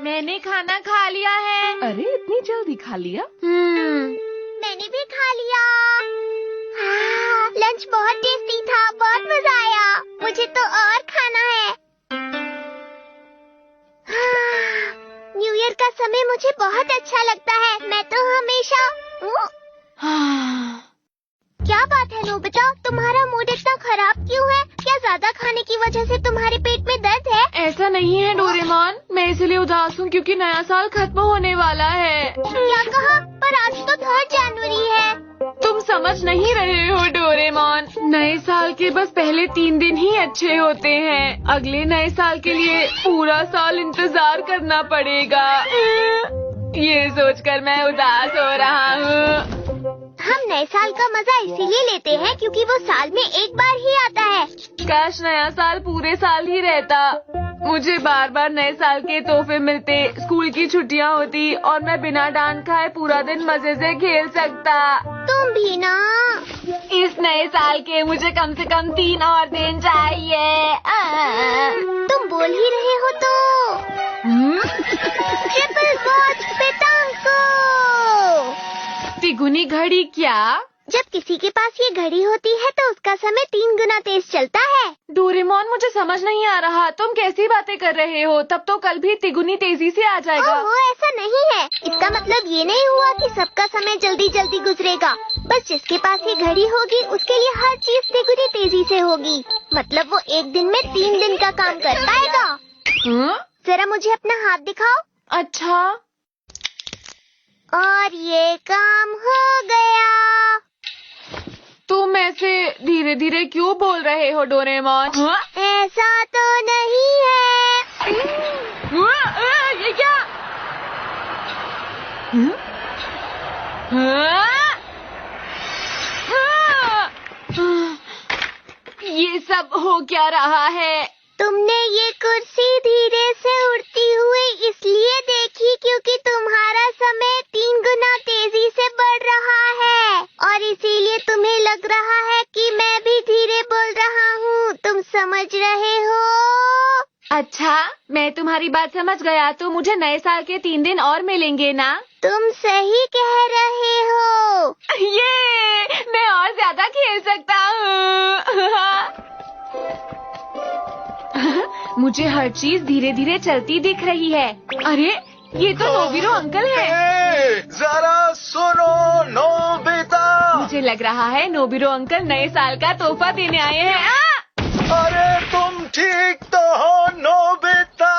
मैंने खाना खा लिया है। अरे इतनी जल्दी खा लिया? मैंने भी खा लिया। लंच बहुत टेस्टी था, बहुत मजा आया। मुझे तो और खाना है। न्यू ईयर का समय मुझे बहुत अच्छा लगता है। मैं तो हमेशा क्या बात है नोबिता, तुम्हारा मूड इतना खराब क्यों है? क्या ज्यादा खाने की वजह से तुम्हारे पेट में दर्द है? ऐसा नहीं है डोरेमोन, मैं इसलिए उदास हूँ क्योंकि नया साल खत्म होने वाला है। क्या कहा? पर आज तो 3 जनवरी है। तुम समझ नहीं रहे हो डोरेमोन, नए साल के बस पहले 3 दिन ही अच्छे होते हैं। अगले नए साल के लिए पूरा साल इंतजार करना पड़ेगा। ये सोचकर मैं उदास हो रहा हूँ। हम नए साल का मजा इसीलिए लेते हैं क्योंकि वो साल में एक बार ही आता है। काश नया साल पूरे साल ही रहता। मुझे बार बार नए साल के तोहफे मिलते, स्कूल की छुट्टियां होती और मैं बिना डांट खाए पूरा दिन मजे से खेल सकता। तुम भी ना। इस नए साल के मुझे कम से कम 3 और दिन चाहिए। तुम बोल ही रहे हो तो ट्रिपल वॉच पेटांको। तिगुनी घड़ी क्या? जब किसी के पास ये घड़ी होती है तो उसका समय 3 गुना तेज चलता है। डोरेमोन मुझे समझ नहीं आ रहा, तुम कैसी बातें कर रहे हो? तब तो कल भी तिगुनी तेजी से आ जाएगा। ओहो, ऐसा नहीं है। इसका मतलब ये नहीं हुआ कि सबका समय जल्दी जल्दी गुजरेगा। बस जिसके पास ये घड़ी होगी उसके लिए हर चीज तिगुनी तेजी से होगी। मतलब वो एक दिन में 3 दिन का काम कर पाएगा। जरा मुझे अपना हाथ दिखाओ। अच्छा, और ये काम हो गया। तुम ऐसे धीरे धीरे क्यों बोल रहे हो डोरेमोन? ऐसा तो नहीं है। ये क्या? ये सब हो क्या रहा है? तुमने ये कुर्सी धीरे से उड़ती हुई इसलिए देखी क्योंकि तुम्हारा समय 3 गुना तेजी से बढ़ रहा है और इसीलिए तुम्हें लग रहा है कि मैं भी धीरे बोल रहा हूँ। तुम समझ रहे हो? अच्छा, मैं तुम्हारी बात समझ गया। तो मुझे नए साल के 3 दिन और मिलेंगे ना? तुम सही कह रहे हो। ये मैं और ज्यादा खेल सकता हूँ। मुझे हर चीज धीरे धीरे चलती दिख रही है। अरे ये तो नोबिरो अंकल है। जरा सुनो नोबिता। मुझे लग रहा है नोबिरो अंकल नए साल का तोहफा देने आए हैं। अरे तुम ठीक तो हो नोबिता?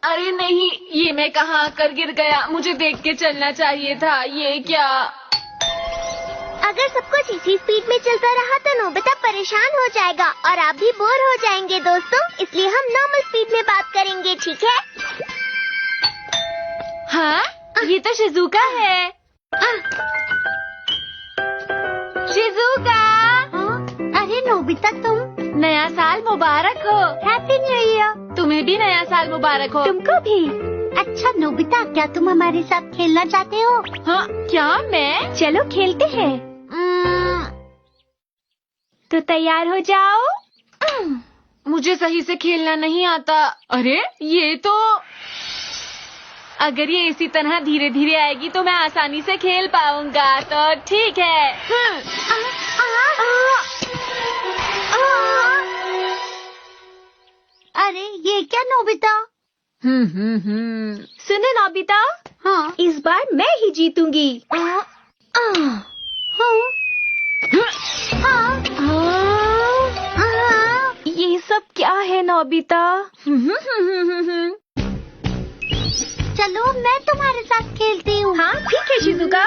अरे नहीं, ये मैं कहाँ आकर गिर गया? मुझे देख के चलना चाहिए था। ये क्या? अगर सब कुछ इसी स्पीड में चलता रहा तो नोबिता परेशान हो जाएगा और आप भी बोर हो जाएंगे दोस्तों। इसलिए हम नॉर्मल स्पीड में बात करेंगे, ठीक है? हाँ, ये तो शिजुका है। शिजुका! अरे नोबिता, तुम? नया साल मुबारक हो। Happy new year. तुम्हें भी नया साल मुबारक हो। तुमको भी। अच्छा नोबिता, क्या तुम हमारे साथ खेलना चाहते हो? हाँ, क्या? मैं? चलो खेलते हैं। तो तैयार हो जाओ। मुझे सही से खेलना नहीं आता। अरे ये तो, अगर ये इसी तरह धीरे धीरे आएगी तो मैं आसानी से खेल पाऊंगा। तो ठीक है। अरे ये क्या नोबिता? सुनो नोबिता, हाँ, इस बार मैं ही जीतूंगी। ये सब क्या है नोबिता? चलो मैं तुम्हारे साथ खेलती हूँ। हाँ ठीक है शिजुका।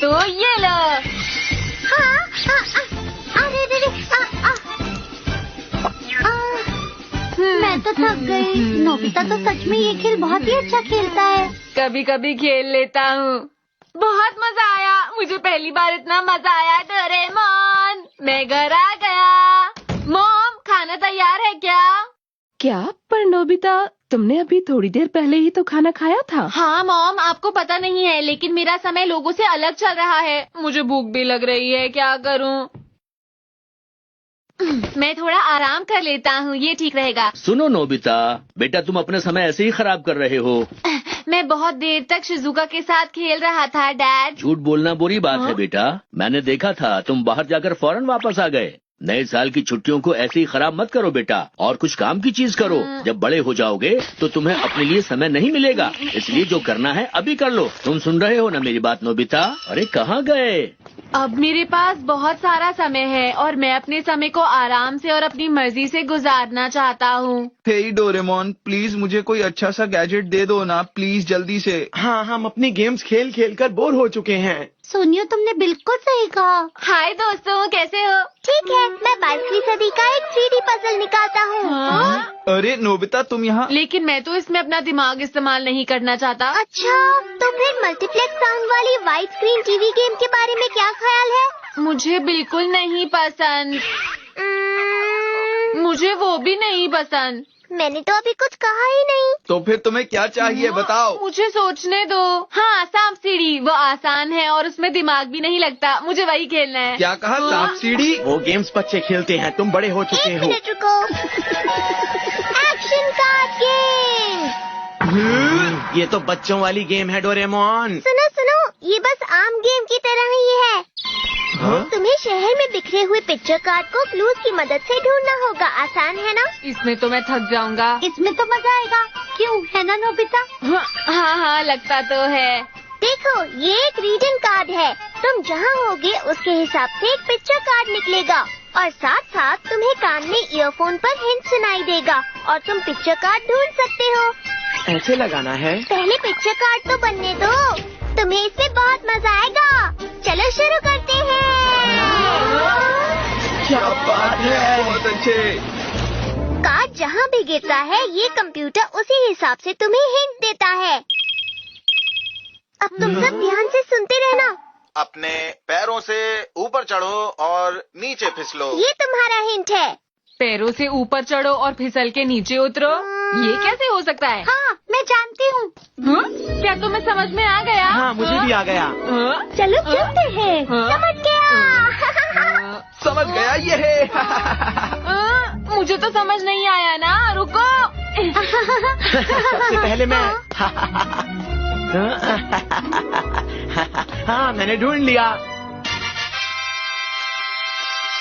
तो ये लो। अरे मैं तो थक गई। नोबिता तो सच में ये खेल बहुत ही अच्छा खेलता है। कभी कभी खेल लेता हूँ। बहुत मजा आया। मुझे पहली बार इतना मजा आया डोरेमोन। मैं घर आ गया। मॉम, खाना तैयार है क्या? क्या? पर नोबिता, तुमने अभी थोड़ी देर पहले ही तो खाना खाया था। हाँ मॉम, आपको पता नहीं है लेकिन मेरा समय लोगों से अलग चल रहा है। मुझे भूख भी लग रही है, क्या करूँ? मैं थोड़ा आराम कर लेता हूँ, ये ठीक रहेगा। सुनो नोबिता, बेटा तुम अपने समय ऐसे ही खराब कर रहे हो। मैं बहुत देर तक शिजुका के साथ खेल रहा था डैड। झूठ बोलना बुरी बात है बेटा। मैंने देखा था तुम बाहर जाकर फौरन वापस आ गए। नए साल की छुट्टियों को ऐसे ही खराब मत करो बेटा, और कुछ काम की चीज करो। जब बड़े हो जाओगे तो तुम्हें अपने लिए समय नहीं मिलेगा, इसलिए जो करना है अभी कर लो। तुम सुन रहे हो ना मेरी बात नोबिता? अरे कहाँ गए? अब मेरे पास बहुत सारा समय है और मैं अपने समय को आराम से और अपनी मर्जी से गुजारना चाहता हूँ। हे डोरेमोन, प्लीज मुझे कोई अच्छा सा गैजेट दे दो ना, प्लीज जल्दी से। हाँ, हम अपनी गेम्स खेल खेल कर बोर हो चुके हैं। सोनियो, तुमने बिल्कुल सही कहा। हाय दोस्तों, कैसे हो? ठीक है, मैं 22वीं सदी का एक 3D पजल निकालता हूँ। अरे नोबिता, तुम यहाँ? लेकिन मैं तो इसमें अपना दिमाग इस्तेमाल नहीं करना चाहता। अच्छा, तो फिर मल्टीप्लेक्स साउंड वाली वाइड स्क्रीन टीवी गेम के बारे में क्या ख्याल है? मुझे बिल्कुल नहीं पसंद। मुझे वो भी नहीं पसंद। मैंने तो अभी कुछ कहा ही नहीं। तो फिर तुम्हें क्या चाहिए बताओ? मुझे सोचने दो। हाँ, सांप सीढ़ी, वो आसान है और उसमें दिमाग भी नहीं लगता। मुझे वही खेलना है। क्या कहा? सांप सीढ़ी? वो गेम्स बच्चे खेलते हैं, तुम बड़े हो चुके एक हो। मिनट रुको। Action card game. ये तो बच्चों वाली गेम है डोरेमोन। सुनो सुनो, ये बस आम गेम की तरह ही है। तुम्हें शहर में बिखरे हुए पिक्चर कार्ड को क्लूज की मदद से ढूंढना होगा। आसान है ना? इसमें तो मैं थक जाऊंगा। इसमें तो मजा आएगा, क्यों है ना नोबिता? हाँ हाँ, लगता तो है। देखो, ये एक रीडिंग कार्ड है। तुम जहाँ होगे उसके हिसाब से एक पिक्चर कार्ड निकलेगा और साथ साथ तुम्हें कान में ईयरफोन पर हिंट सुनाई देगा और तुम पिक्चर कार्ड ढूंढ सकते हो। ऐसे लगाना है? पहले पिक्चर कार्ड तो बनने दो, तुम्हें इससे बहुत मजा आएगा। चलो शुरू करते हैं। क्या बात है, बहुत अच्छे। कार्ड जहाँ भी गिरता है ये कंप्यूटर उसी हिसाब से तुम्हें हिंट देता है। अब तुम सब ध्यान से सुनते रहना। अपने पैरों से ऊपर चढ़ो और नीचे फिसलो। ये तुम्हारा हिंट है। पैरों से ऊपर चढ़ो और फिसल के नीचे उतरो। ये कैसे हो सकता है? हाँ, मैं जानती हूँ। क्या तुम्हें समझ में आ गया? हाँ, मुझे भी आ गया। चलो चलते हैं। समझ गया। समझ गया ये है। मुझे तो समझ नहीं आया ना, रुको। सबसे पहले मैं। हाँ, मैंने ढूंढ लिया।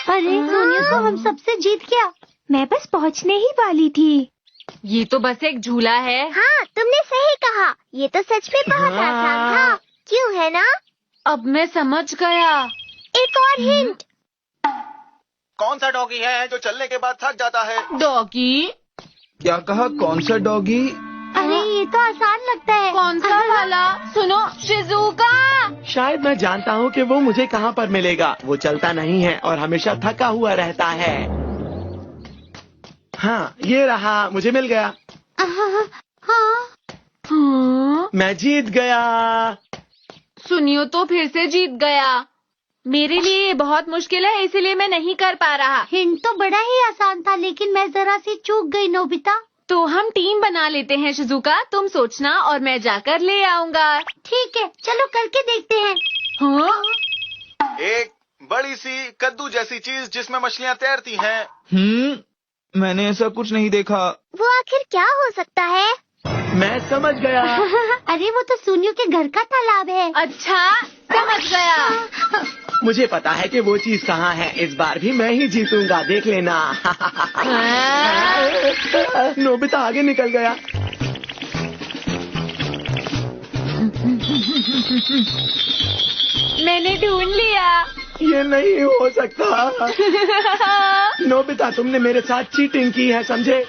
अरे सोनिया तो हम सबसे जीत गया। मैं बस पहुँचने ही वाली थी। ये तो बस एक झूला है। हाँ, तुमने सही कहा। ये तो सच में बहुत आसान था, क्यों है ना? अब मैं समझ गया। एक और हिंट। कौन सा डॉगी है जो चलने के बाद थक जाता है? डॉगी? क्या कहा? कौन सा डॉगी? अरे ये तो आसान लगता है। कौन सा वाला? सुनो, शिजुका। शायद मैं जानता हूँ कि वो मुझे कहाँ पर मिलेगा। वो चलता नहीं है और हमेशा थका हुआ रहता है। हाँ, ये रहा, मुझे मिल गया। हाँ? मैं जीत गया। सुनियो तो फिर से जीत गया। मेरे लिए ये बहुत मुश्किल है, इसलिए मैं नहीं कर पा रहा। हिंट तो बड़ा ही आसान था, लेकिन मैं जरा सी चूक गई नोबिता। तो हम टीम बना लेते हैं शिजुका, तुम सोचना और मैं जाकर ले आऊंगा। ठीक है, चलो करके देखते हैं। हाँ? एक बड़ी सी कद्दू जैसी चीज जिसमें मछलियाँ तैरती हैं। मैंने ऐसा कुछ नहीं देखा। वो आखिर क्या हो सकता है? मैं समझ गया। अरे वो तो सोनियो के घर का तालाब है। अच्छा, समझ गया। मुझे पता है कि वो चीज कहाँ है। इस बार भी मैं ही जीतूंगा, देख लेना। नोबिता आगे निकल गया। मैंने ढूंढ लिया। ये नहीं हो सकता। नोबिता, तुमने मेरे साथ चीटिंग की है, समझे?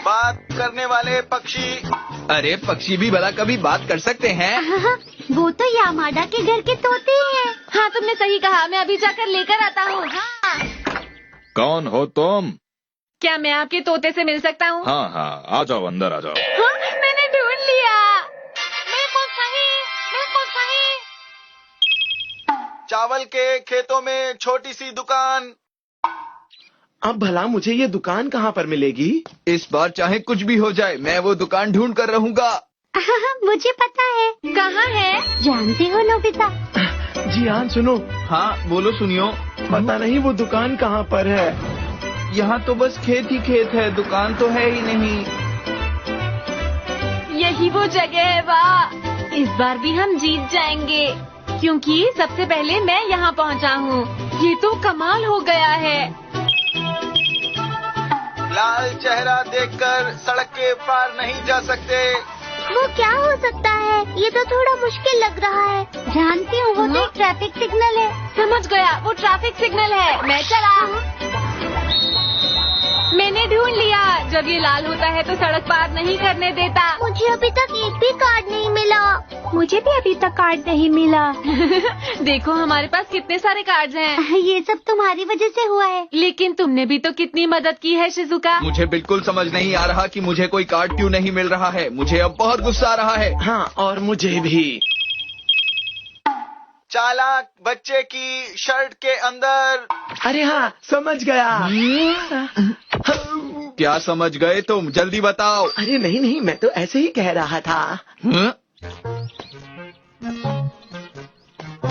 बात करने वाले पक्षी। अरे पक्षी भी भला कभी बात कर सकते हैं? वो तो यामाडा के घर के तोते हैं। हाँ, तुमने सही कहा। मैं अभी जाकर लेकर आता हूँ। हाँ। कौन हो तुम? क्या मैं आपके तोते से मिल सकता हूँ? हाँ हाँ, आ जाओ, अंदर आ जाओ। हाँ, मैंने ढूंढ लिया। बिल्कुल सही, बिल्कुल सही। चावल के खेतों में छोटी सी दुकान। अब भला मुझे ये दुकान कहाँ पर मिलेगी? इस बार चाहे कुछ भी हो जाए, मैं वो दुकान ढूंढ कर रहूंगा। मुझे पता है। कहाँ है? जानते हो नोबिता? जियान सुनो, हाँ बोलो सुनियो। पता नहीं वो दुकान कहाँ पर है। यहाँ तो बस खेत ही खेत है, दुकान तो है ही नहीं। यही वो जगह है। वाह, इस बार भी हम जीत जाएंगे क्योंकि सबसे पहले मैं यहाँ पहुँचा हूँ। ये तो कमाल हो गया है। लाल चेहरा देखकर सड़क के पार नहीं जा सकते। वो क्या हो सकता है? ये तो थोड़ा मुश्किल लग रहा है। जानती हूँ, वो तो एक ट्रैफिक सिग्नल है। समझ गया, वो ट्रैफिक सिग्नल है। मैं चला। मैंने ढूंढ लिया। जब ये लाल होता है तो सड़क पार नहीं करने देता। मुझे अभी तक एक भी कार्ड नहीं मिला। मुझे भी अभी तक कार्ड नहीं मिला। देखो हमारे पास कितने सारे कार्ड्स हैं। ये सब तुम्हारी वजह से हुआ है। लेकिन तुमने भी तो कितनी मदद की है शिजुका। मुझे बिल्कुल समझ नहीं आ रहा कि मुझे कोई कार्ड क्यों नहीं मिल रहा है। मुझे अब बहुत गुस्सा आ रहा है। हाँ, और मुझे भी। चालाक बच्चे की शर्ट के अंदर। अरे हाँ, समझ गया। क्या समझ गए तुम? जल्दी बताओ। अरे नहीं नहीं, मैं तो ऐसे ही कह रहा था। हाँ?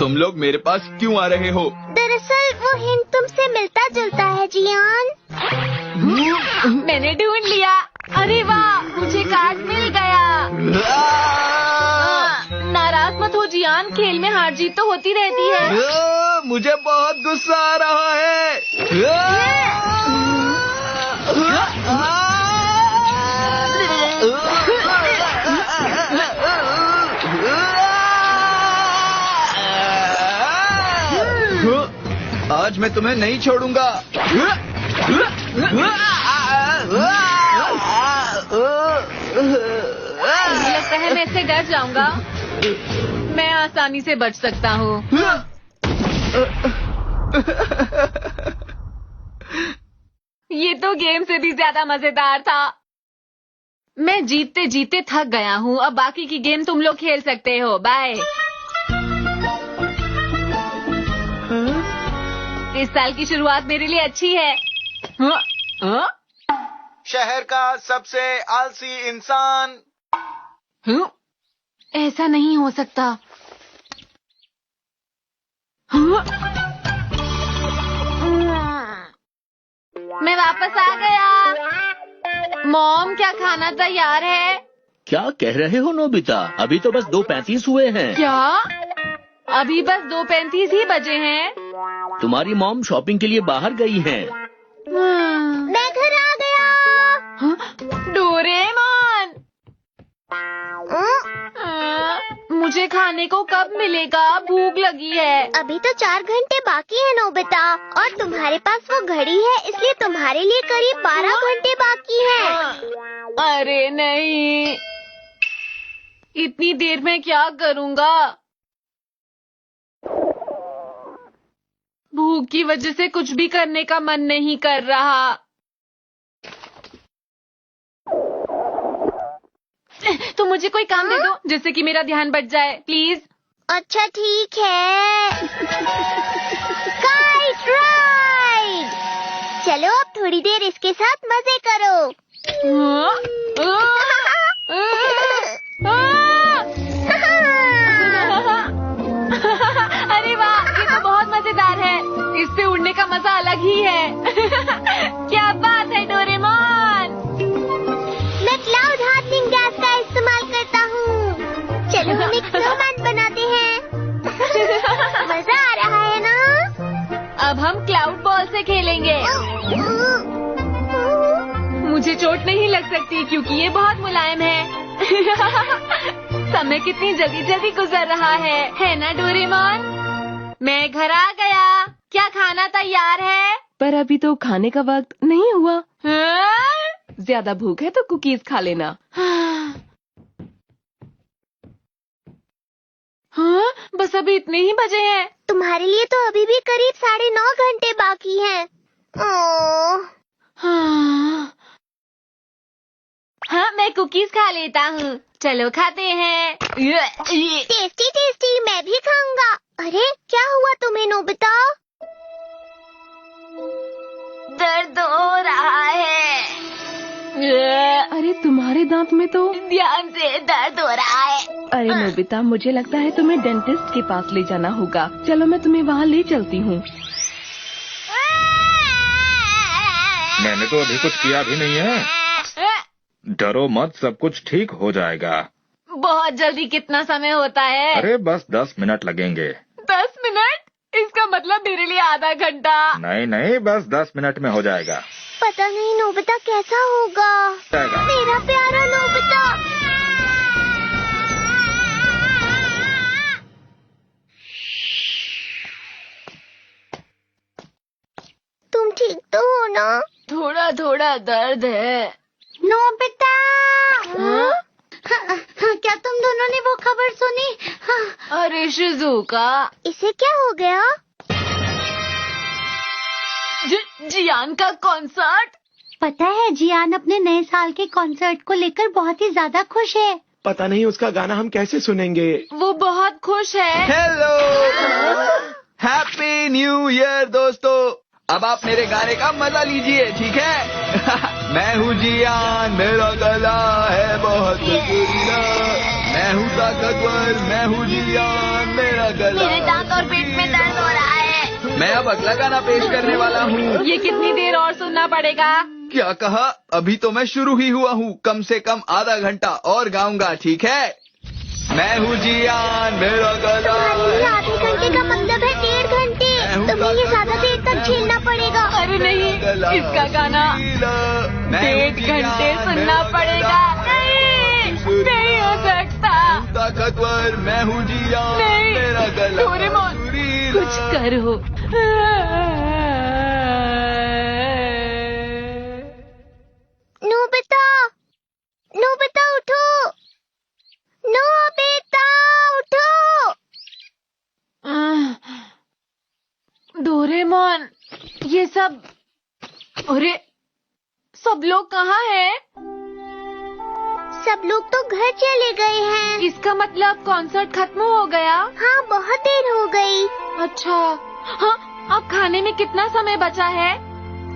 तुम लोग मेरे पास क्यों आ रहे हो? दरअसल वो हिंट तुमसे मिलता जुलता है जियान। मैंने ढूंढ लिया। अरे वाह, मुझे कार्ड मिल गया। नाराज मत हो जियान, खेल में हार जीत तो होती रहती है। मुझे बहुत गुस्सा आ रहा है। आज मैं तुम्हें नहीं छोड़ूंगा। मुझे लगता है मैं इससे डर जाऊंगा। मैं आसानी से बच सकता हूँ। ये तो गेम से भी ज्यादा मजेदार था। मैं जीतते जीतते थक गया हूँ। अब बाकी की गेम तुम लोग खेल सकते हो। बाय। इस साल की शुरुआत मेरे लिए अच्छी है। शहर का सबसे आलसी इंसान। ऐसा नहीं हो सकता। मैं वापस आ गया। मॉम, क्या खाना तैयार है? क्या कह रहे हो नोबिता? अभी तो बस 2:35 हुए हैं। क्या? अभी बस 2:35 ही बजे हैं। तुम्हारी मॉम शॉपिंग के लिए बाहर गई हैं। मैं घर आ गया। डोरेमोन, मुझे खाने को कब मिलेगा? भूख लगी है। अभी तो 4 घंटे बाकी है नोबिता, और तुम्हारे पास वो घड़ी है, इसलिए तुम्हारे लिए करीब 12 घंटे बाकी है। अरे नहीं, इतनी देर में क्या करूँगा? भूख की वजह से कुछ भी करने का मन नहीं कर रहा। तो मुझे कोई काम दे दो जिससे कि मेरा ध्यान बट जाए, प्लीज। अच्छा ठीक है। Kite ride. चलो अब थोड़ी देर इसके साथ मजे करो। अरे वाह, ये तो बहुत मजेदार है। इससे उड़ने का मजा अलग ही है। क्या बात है डोरेमोन। मैं क्लाउड हार्डनिंग गैस का इस्तेमाल करता हूँ। चलो हम एक स्नोमैन बनाते हैं। मजा आ रहा है ना? अब हम क्लाउड बॉल से खेलेंगे। मुझे चोट नहीं लग सकती क्योंकि ये बहुत मुलायम है। समय कितनी जल्दी जल्दी गुजर रहा है ना डोरेमोन? मैं घर आ गया। क्या खाना तैयार है? पर अभी तो खाने का वक्त नहीं हुआ। हाँ? ज्यादा भूख है तो कुकीज खा लेना। हाँ, बस अभी इतने ही बजे हैं। तुम्हारे लिए तो अभी भी करीब 9.5 घंटे बाकी हैं। ओह, हाँ, मैं कुकीज खा लेता हूँ। चलो खाते हैं। टेस्टी टेस्टी, मैं भी खाऊंगा। अरे क्या हुआ तुम्हें नोबिता? दर्द तुम्हारे दांत में तो ध्यान से दर्द हो रहा है। अरे नोबिता, मुझे लगता है तुम्हें डेंटिस्ट के पास ले जाना होगा। चलो मैं तुम्हें वहाँ ले चलती हूँ। मैंने तो अभी कुछ किया भी नहीं है। डरो मत, सब कुछ ठीक हो जाएगा। बहुत जल्दी कितना समय होता है? अरे बस 10 मिनट लगेंगे। 10 मिनट? इसका मतलब मेरे लिए आधा घंटा। नहीं नहीं, बस 10 मिनट में हो जाएगा। पता नहीं नोबिता कैसा होगा। मेरा प्यारा नोबिता। तुम ठीक तो हो ना? थोड़ा थोड़ा दर्द है। नोबिता। क्या तुम दोनों ने वो खबर सुनी? अरे शिजुका, इसे क्या हो गया? जियान का कॉन्सर्ट। पता है जियान अपने नए साल के कॉन्सर्ट को लेकर बहुत ही ज्यादा खुश है। पता नहीं उसका गाना हम कैसे सुनेंगे। वो बहुत खुश है। हेलो, हैप्पी न्यू ईयर दोस्तों। अब आप मेरे गाने का मजा लीजिए, ठीक है? मैं हूँ जियान, मेरा गला है बहुत सुरीला। मैं हूँ ताकतवर, मैं हूँ जियान, मेरा गला। मेरे दांत और पेट में दर्द हो रहा है। मैं अब अगला गाना पेश करने वाला हूँ। ये कितनी देर और सुनना पड़ेगा? क्या कहा? अभी तो मैं शुरू ही हुआ हूँ। कम से कम आधा घंटा और गाऊंगा, ठीक है? मैं हूँ जियान, मेरा गला। आधे घंटे का मतलब है 1.5 घंटे। तुम्हें ये ज्यादा देर तक झेलना पड़ेगा। अरे नहीं, इसका गाना 1.5 घंटे सुनना पड़ेगा। नहीं, नहीं हो सकता। ताकतवर मैं हूँ जियान, नहीं, मेरा गला डोरेमोन, कुछ करो। नोबिता, नोबिता उठो। नोबिता उठो। डोरेमोन, ये सब, अरे सब लोग कहाँ हैं? सब लोग तो घर चले गए हैं। इसका मतलब कॉन्सर्ट खत्म हो गया? हाँ, बहुत देर हो गई। अच्छा, हाँ, अब खाने में कितना समय बचा है?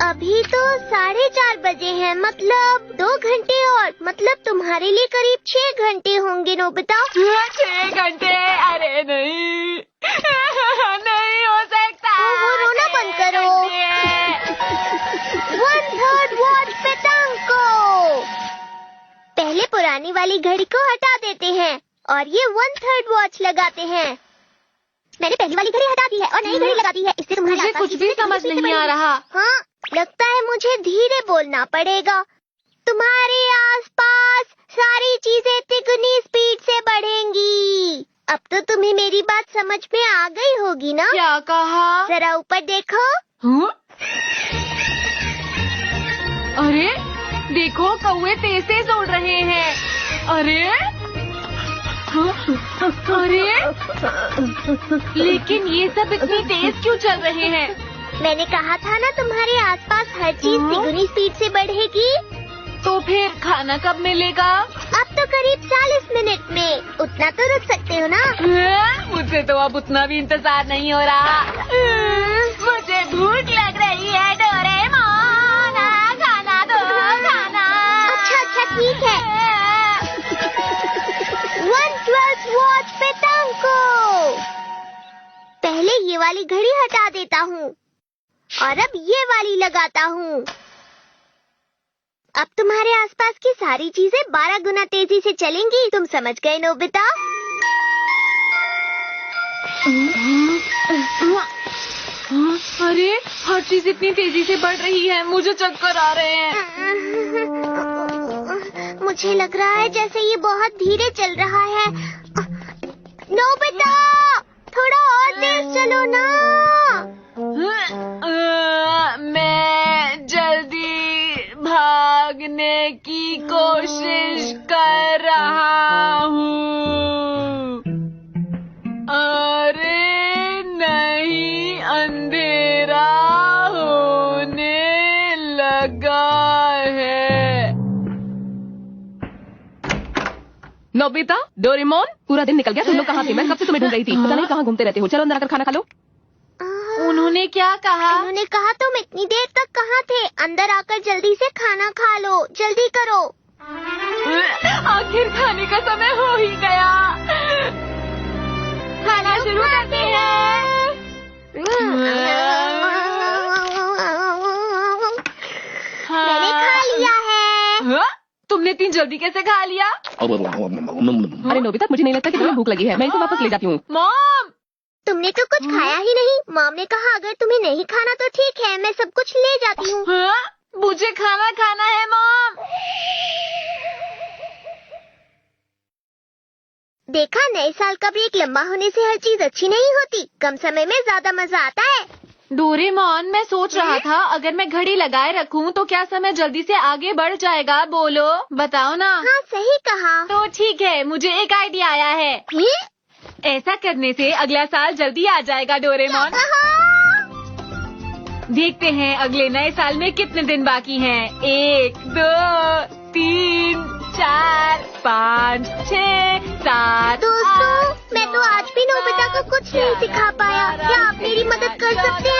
अभी तो 4:30 बजे हैं, मतलब 2 घंटे और। मतलब तुम्हारे लिए करीब 6 घंटे होंगे नोबिता। 6 घंटे? अरे नहीं, नहीं हो सकता। ओहो, रोना बंद करो। 1/3 वॉच पे टांको। पहले पुरानी वाली घड़ी को हटा देते हैं और ये 1/3 वॉच लगाते हैं। मैंने पहली वाली घड़ी हटा दी है और नई घड़ी लगा दी है। इससे तुम्हारे मुझे आसपास कुछ की भी चीजें समझ तेजी से नहीं आ बढ़ेंगी। रहा। हाँ, लगता है मुझे धीरे बोलना पड़ेगा। तुम्हारे आसपास सारी चीजें तिगुनी स्पीड से बढ़ेंगी। अब तो तुम्हें मेरी बात समझ में आ गई होगी ना? क्या कहा? जरा ऊपर देखो। हाँ? अरे देखो, कौवे तेज तेज उड़ रहे हैं। अरे अरे, लेकिन ये सब इतनी तेज क्यों चल रहे हैं? मैंने कहा था ना तुम्हारे आसपास हर चीज तिगुनी स्पीड से बढ़ेगी। तो फिर खाना कब मिलेगा? अब तो करीब 40 मिनट में। उतना तो रुक सकते हो ना? मुझे तो अब उतना भी इंतजार नहीं हो रहा। मुझे भूख लग रही है डोरेमोन, खाना दो, खाना। अच्छा ठीक है। 1/12 वॉच पे टांको। पहले ये वाली घड़ी हटा देता हूँ और अब ये वाली लगाता हूँ। अब तुम्हारे आसपास की सारी चीजें 12 गुना तेजी से चलेंगी। तुम समझ गए नोबिता? अरे हर चीज इतनी तेजी से बढ़ रही है, मुझे चक्कर आ रहे हैं। मुझे लग रहा है जैसे ये बहुत धीरे चल रहा है। नोबिता, थोड़ा और तेज चलो ना। मैं जल्दी भागने की कोशिश कर रहा हूँ। अरे नहीं, अंधेरा होने लगा है। नोबिता, डोरेमोन, पूरा दिन निकल गया। तुम लोग कहाँ थे? मैं कब से तुम्हें ढूंढ रही थी। पता नहीं कहाँ घूमते रहते हो। चलो अंदर आकर खाना खा लो। उन्होंने क्या कहा? उन्होंने कहा तुम इतनी देर तक कहाँ थे? अंदर आकर जल्दी से खाना खा लो। जल्दी करो। आखिर खाने का समय हो ही गया। खाना शुरू करते हैं। मैंने खा लिया है। हाँ? तुमने इतनी जल्दी कैसे खा लिया? अरे नोबिता, मुझे नहीं लगता कि तुम्हें भूख लगी है। मैं इसे वापस ले जाती हूँ। मॉम, तुमने तो कुछ खाया ही नहीं। मॉम ने कहा अगर तुम्हें नहीं खाना तो ठीक है, मैं सब कुछ ले जाती हूँ। हाँ? मुझे खाना खाना है मॉम। देखा, नए साल का ब्रेक लंबा होने से हर चीज अच्छी नहीं होती। कम समय में ज्यादा मजा आता है। डोरेमोन, मैं सोच रहा था अगर मैं घड़ी लगाए रखूं तो क्या समय जल्दी से आगे बढ़ जाएगा? बोलो, बताओ ना। हाँ, सही कहा। तो ठीक है, मुझे एक आइडिया आया है। ऐसा करने से अगला साल जल्दी आ जाएगा डोरेमोन। देखते हैं अगले नए साल में कितने दिन बाकी हैं। 1, 2, 3, 4, 5, 6, 7। दोस्तों, मैं तो आज भी नोबिता को कुछ नहीं सिखा पाया। क्या आप मेरी मदद कर सकते